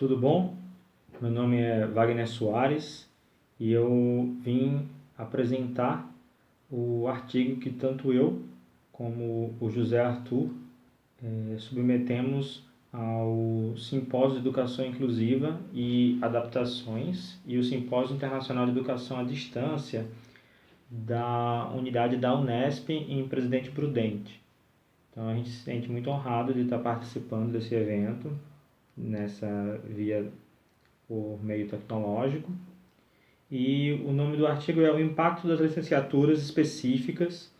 Tudo bom? Meu nome é Wagner Soares e eu vim apresentar o artigo que tanto eu como o José Arthur submetemos ao Simpósio de Educação Inclusiva e Adaptações e o Simpósio Internacional de Educação à Distância da unidade da Unesp em Presidente Prudente. Então a gente se sente muito honrado de estar participando desse evento nessa via por meio tecnológico. E o nome do artigo é o impacto das licenciaturas específicas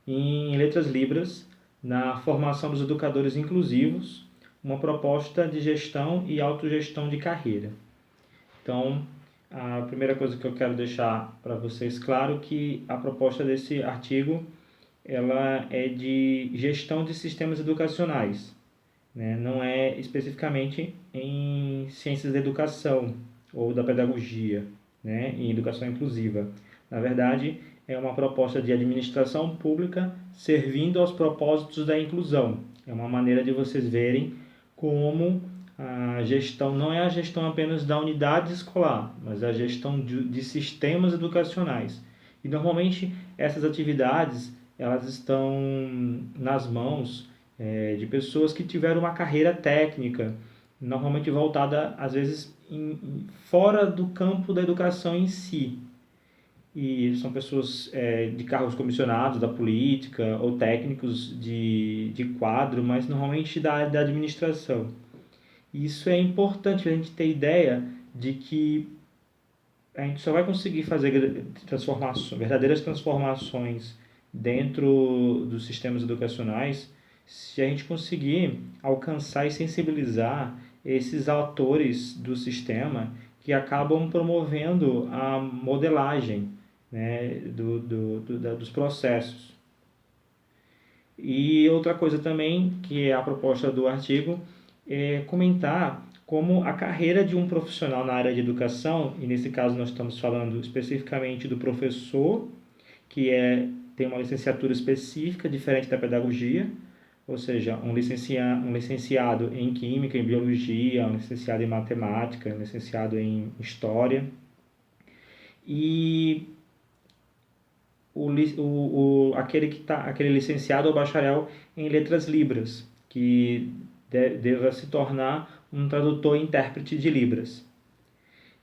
em letras libras na formação dos educadores inclusivos, uma proposta de gestão e autogestão de carreira. Então, a primeira coisa que eu quero deixar para vocês claro é que a proposta desse artigo ela é de gestão de sistemas educacionais, né? Não é especificamente em ciências da educação ou da pedagogia, né? Em educação inclusiva. Na verdade, é uma proposta de administração pública servindo aos propósitos da inclusão. É uma maneira de vocês verem como a gestão não é a gestão apenas da unidade escolar, mas a gestão de sistemas educacionais. E normalmente essas atividades elas estão nas mãos de pessoas que tiveram uma carreira técnica, normalmente voltada às vezes fora do campo da educação em si. E são pessoas de cargos comissionados da política ou técnicos de quadro, mas normalmente da área da administração. E isso é importante a gente ter ideia de que a gente só vai conseguir fazer verdadeiras transformações dentro dos sistemas educacionais se a gente conseguir alcançar e sensibilizar esses atores do sistema que acabam promovendo a modelagem, né, dos processos. E outra coisa também, que é a proposta do artigo, é comentar como a carreira de um profissional na área de educação, e nesse caso nós estamos falando especificamente do professor, que tem uma licenciatura específica, diferente da pedagogia, ou seja, um licenciado em Química, em Biologia, um licenciado em Matemática, um licenciado em História. E aquele licenciado ou bacharel em Letras Libras, que deva se tornar um tradutor e intérprete de Libras.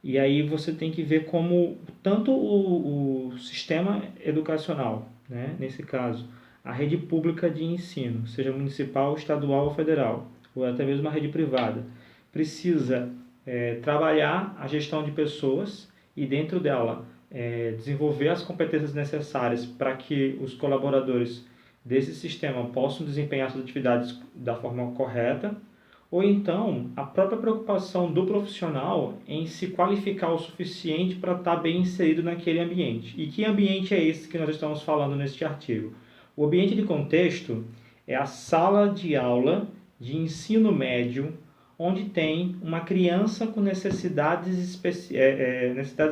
E aí você tem que ver como tanto o sistema educacional, né, nesse caso, a rede pública de ensino, seja municipal, estadual ou federal, ou até mesmo a rede privada, precisa trabalhar a gestão de pessoas e dentro dela desenvolver as competências necessárias para que os colaboradores desse sistema possam desempenhar suas atividades da forma correta, ou então a própria preocupação do profissional em se qualificar o suficiente para estar bem inserido naquele ambiente. E que ambiente é esse que nós estamos falando neste artigo? O ambiente de contexto é a sala de aula de ensino médio, onde tem uma criança com necessidades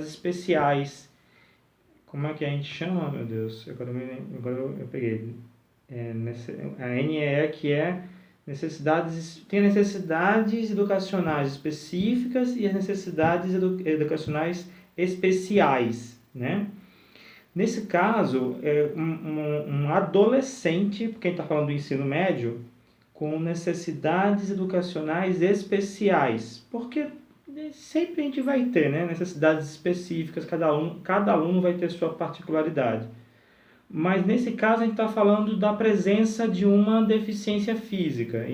especiais. Como é que a gente chama, meu Deus? Agora eu peguei. A NEE, que é tem necessidades educacionais específicas e as necessidades educacionais especiais, né? Nesse caso, é um adolescente, porque a gente está falando do ensino médio, com necessidades educacionais especiais, porque sempre a gente vai ter, né, necessidades específicas, cada aluno vai ter sua particularidade. Mas nesse caso a gente está falando da presença de uma deficiência física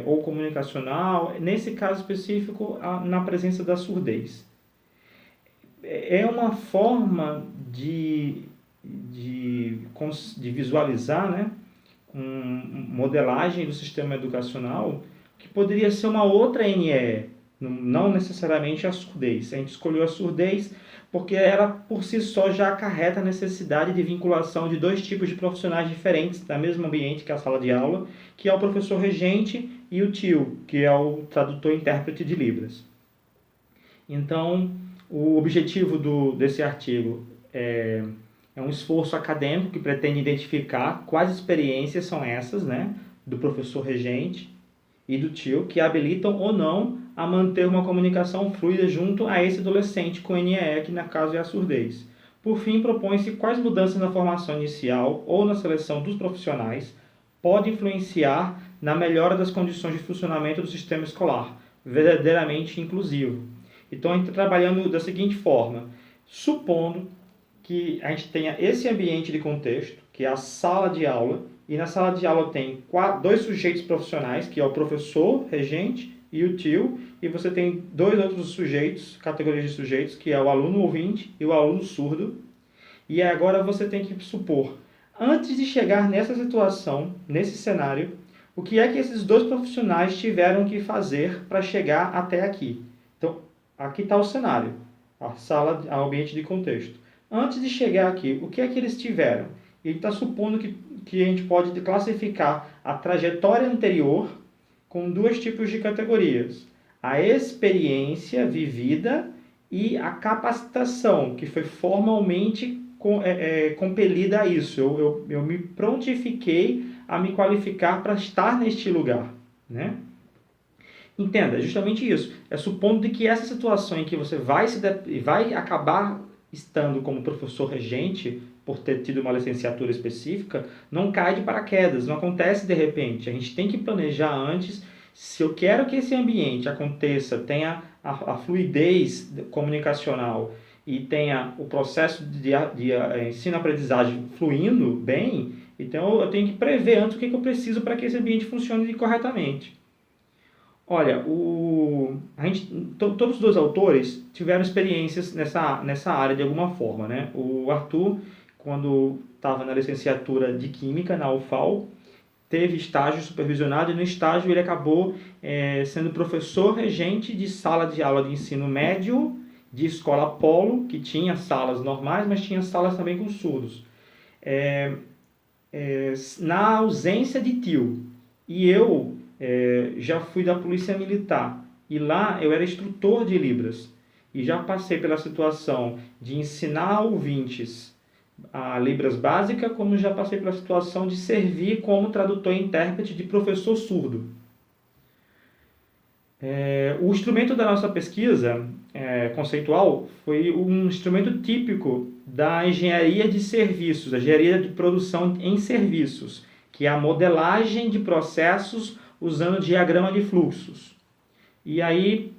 ou comunicacional, nesse caso específico, na presença da surdez. É uma forma de visualizar, né, modelagem do sistema educacional que poderia ser uma outra NEE, não necessariamente a surdez. A gente escolheu a surdez porque ela por si só já acarreta a necessidade de vinculação de dois tipos de profissionais diferentes no mesmo ambiente, que é a sala de aula, que é o professor regente e o tio, que é o tradutor e intérprete de Libras. Então, o objetivo desse artigo é um esforço acadêmico que pretende identificar quais experiências são essas, né, do professor regente e do tio, que habilitam ou não a manter uma comunicação fluida junto a esse adolescente com NEE, que no caso é a surdez. Por fim, propõe-se quais mudanças na formação inicial ou na seleção dos profissionais podem influenciar na melhora das condições de funcionamento do sistema escolar, verdadeiramente inclusivo. Então, a gente está trabalhando da seguinte forma: supondo que a gente tenha esse ambiente de contexto, que é a sala de aula, e na sala de aula tem dois sujeitos profissionais, que é o professor regente e o tio, e você tem dois outros sujeitos, categorias de sujeitos, que é o aluno ouvinte e o aluno surdo. E agora você tem que supor, antes de chegar nessa situação, nesse cenário, o que é que esses dois profissionais tiveram que fazer para chegar até aqui. Então, aqui está o cenário, a sala, o ambiente de contexto. Antes de chegar aqui, o que é que eles tiveram? Ele está supondo que a gente pode classificar a trajetória anterior com dois tipos de categorias: a experiência vivida e a capacitação, que foi formalmente compelida a isso. Eu me prontifiquei a me qualificar para estar neste lugar, né? Entenda, justamente isso. É supondo de que essa situação em que você vai acabar estando como professor regente, por ter tido uma licenciatura específica, não cai de paraquedas, não acontece de repente. A gente tem que planejar antes. Se eu quero que esse ambiente aconteça, tenha a fluidez comunicacional e tenha o processo de ensino-aprendizagem fluindo bem, então eu tenho que prever antes o que eu preciso para que esse ambiente funcione corretamente. Olha, todos os dois autores tiveram experiências nessa área de alguma forma, né? O Arthur, quando estava na licenciatura de Química, na UFAL, teve estágio supervisionado e no estágio ele acabou sendo professor regente de sala de aula de ensino médio de escola polo, que tinha salas normais, mas tinha salas também com surdos. Na ausência de tio. E eu já fui da Polícia Militar e lá eu era instrutor de Libras e já passei pela situação de ensinar ouvintes a Libras básica, como já passei pela situação de servir como tradutor e intérprete de professor surdo. O instrumento da nossa pesquisa conceitual foi um instrumento típico da engenharia de serviços, da engenharia de produção em serviços, que é a modelagem de processos usando diagrama de fluxos. E aí,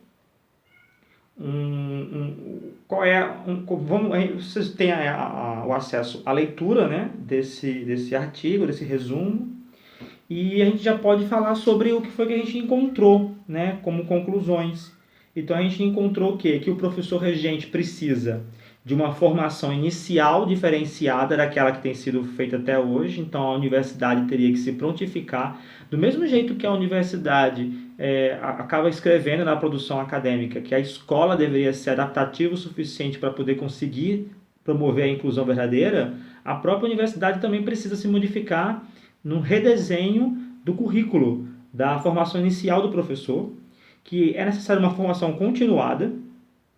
vocês têm o acesso à leitura, né, desse artigo, desse resumo, e a gente já pode falar sobre o que foi que a gente encontrou, né, como conclusões. Então a gente encontrou o quê? Que o professor regente precisa de uma formação inicial diferenciada daquela que tem sido feita até hoje. Então a universidade teria que se prontificar, do mesmo jeito que a universidade acaba escrevendo na produção acadêmica que a escola deveria ser adaptativa o suficiente para poder conseguir promover a inclusão verdadeira. A própria universidade também precisa se modificar no redesenho do currículo, da formação inicial do professor, que é necessária uma formação continuada,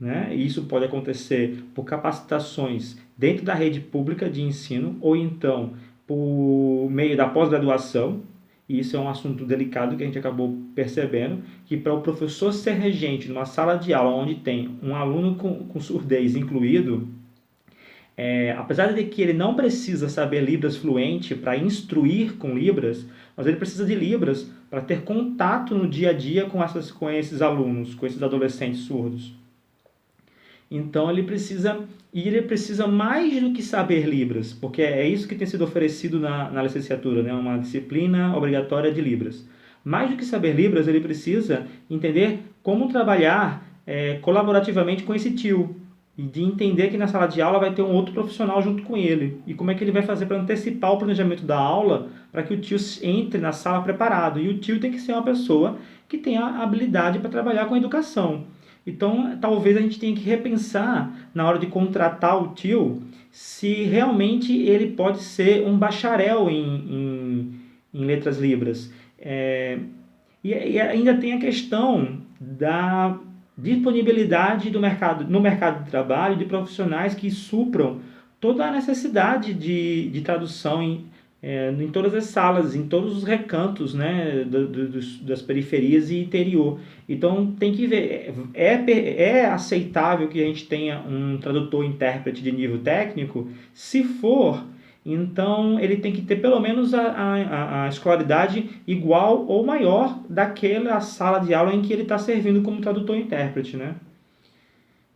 né? E isso pode acontecer por capacitações dentro da rede pública de ensino ou então por meio da pós-graduação. E isso é um assunto delicado que a gente acabou percebendo, que para o professor ser regente numa sala de aula onde tem um aluno com surdez incluído, apesar de que ele não precisa saber Libras fluente para instruir com Libras, mas ele precisa de Libras para ter contato no dia a dia com esses alunos, com esses adolescentes surdos. Então ele precisa mais do que saber Libras, porque é isso que tem sido oferecido na licenciatura, né? Uma disciplina obrigatória de Libras. Mais do que saber Libras, ele precisa entender como trabalhar colaborativamente com esse tio, e de entender que na sala de aula vai ter um outro profissional junto com ele, e como é que ele vai fazer para antecipar o planejamento da aula, para que o tio entre na sala preparado. E o tio tem que ser uma pessoa que tenha habilidade para trabalhar com a educação. Então, talvez a gente tenha que repensar, na hora de contratar o tio, se realmente ele pode ser um bacharel em letras libras. E ainda tem a questão da disponibilidade no mercado de trabalho de profissionais que supram toda a necessidade de tradução em todas as salas, em todos os recantos, né, das periferias e interior. Então tem que ver, é aceitável que a gente tenha um tradutor-intérprete de nível técnico? Se for, então ele tem que ter pelo menos a escolaridade igual ou maior daquela sala de aula em que ele está servindo como tradutor-intérprete, né?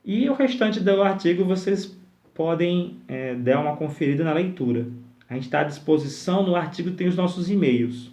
E o restante do artigo vocês podem dar uma conferida na leitura. A gente está à disposição, no artigo tem os nossos e-mails.